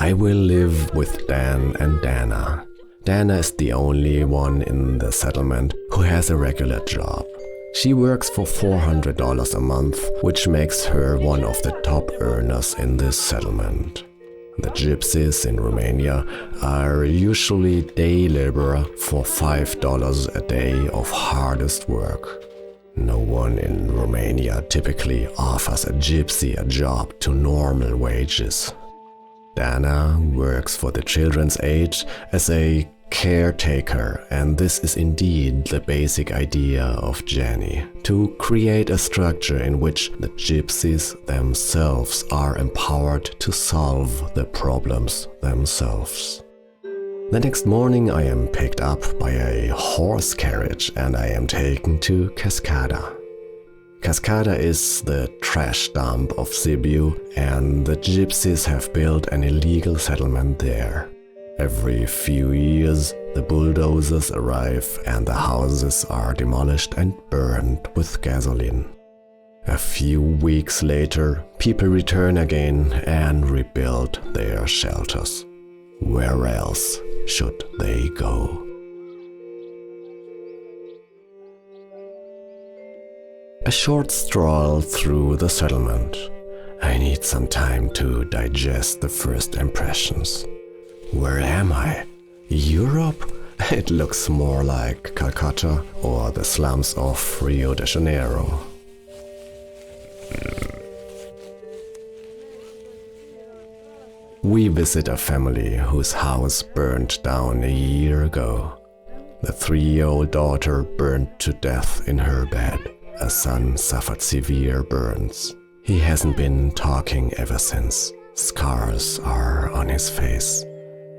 I will live with Dan and Dana. Dana is the only one in the settlement who has a regular job. She works for $400 a month, which makes her one of the top earners in this settlement. The gypsies in Romania are usually day laborer for $5 a day of hardest work. No one in Romania typically offers a gypsy a job to normal wages. Dana works for the children's aid as a caretaker, and this is indeed the basic idea of Jenny, to create a structure in which the gypsies themselves are empowered to solve the problems themselves. The next morning I am picked up by a horse carriage and I am taken to Cascada. Cascada is the trash dump of Sibiu, and the gypsies have built an illegal settlement there. Every few years, the bulldozers arrive and the houses are demolished and burned with gasoline. A few weeks later, people return again and rebuild their shelters. Where else should they go? A short stroll through the settlement. I need some time to digest the first impressions. Where am I? Europe? It looks more like Calcutta or the slums of Rio de Janeiro. We visit a family whose house burned down a year ago. The 3-year-old daughter burned to death in her bed. A son suffered severe burns. He hasn't been talking ever since. Scars are on his face.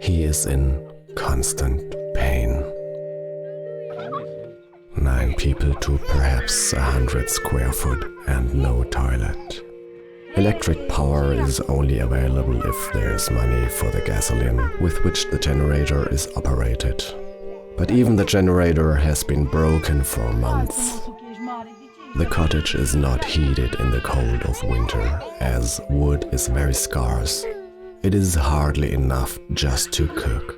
He is in constant pain. 9 people to perhaps 100 square foot and no toilet. Electric power is only available if there's money for the gasoline with which the generator is operated. But even the generator has been broken for months. The cottage is not heated in the cold of winter, as wood is very scarce. It is hardly enough just to cook.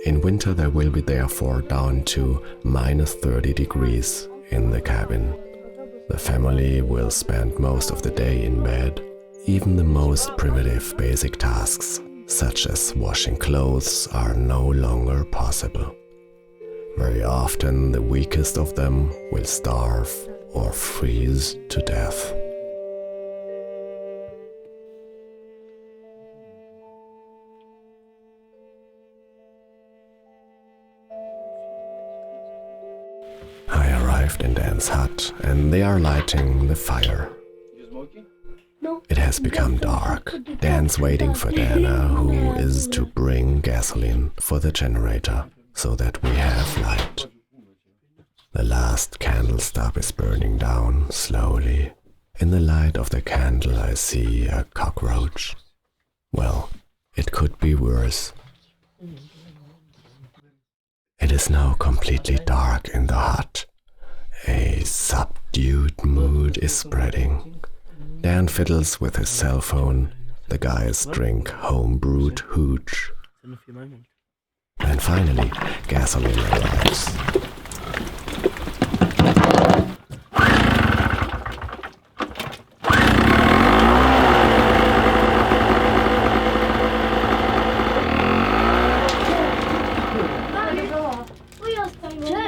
In winter there will be therefore down to -30 degrees in the cabin. The family will spend most of the day in bed. Even the most primitive basic tasks, such as washing clothes, are no longer possible. Very often the weakest of them will starve or freeze to death. I arrived in Dan's hut and they are lighting the fire. It has become dark. Dan's waiting for Dana, who is to bring gasoline for the generator so that we have light. The last candle stub is burning down slowly. In the light of the candle I see a cockroach. Well, it could be worse. It is now completely dark in the hut. A subdued mood is spreading. Dan fiddles with his cell phone. The guys drink home-brewed hooch. And finally, gasoline arrives.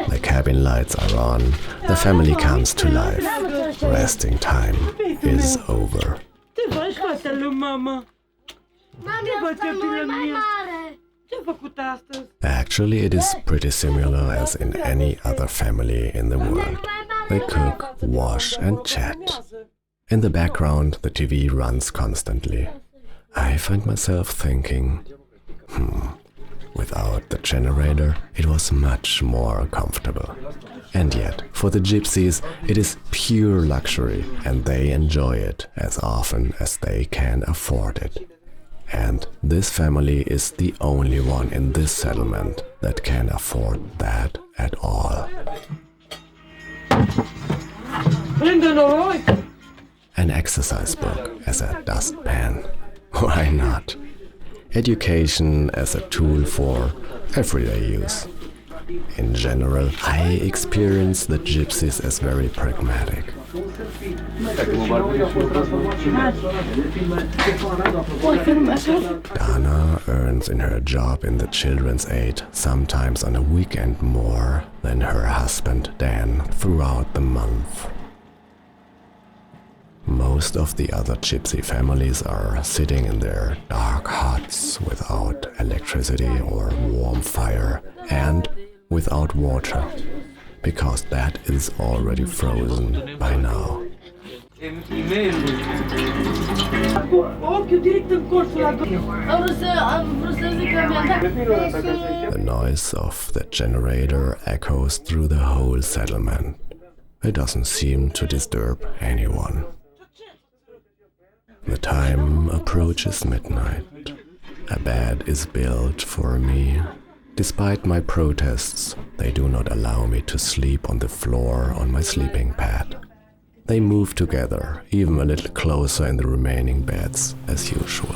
The cabin lights are on. The family comes to life. Resting time is over. Actually, it is pretty similar as in any other family in the world. They cook, wash and chat. In the background, the TV runs constantly. I find myself thinking, without the generator, it was much more comfortable. And yet, for the gypsies, it is pure luxury, and they enjoy it as often as they can afford it. And this family is the only one in this settlement that can afford that at all. An exercise book as a dustpan. Why not? Education as a tool for everyday use. In general, I experience the gypsies as very pragmatic. Dana earns in her job in the children's aid sometimes on a weekend more than her husband Dan throughout the month. Most of the other gypsy families are sitting in their dark huts without electricity or warm fire and without water, because that is already frozen by now. The noise of the generator echoes through the whole settlement. It doesn't seem to disturb anyone. The time approaches midnight. A bed is built for me. Despite my protests, they do not allow me to sleep on the floor on my sleeping pad. They move together, even a little closer in the remaining beds as usual.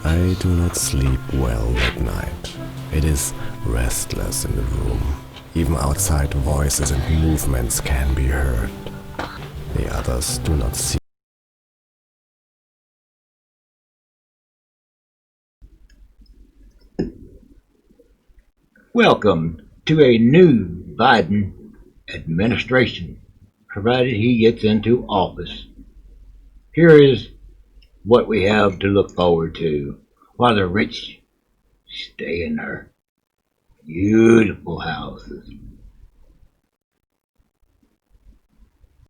I do not sleep well that night. It is restless in the room. Even outside voices and movements can be heard. The others do not see. Welcome to a new Biden administration, provided he gets into office. Here is what we have to look forward to while the rich stay in their beautiful houses.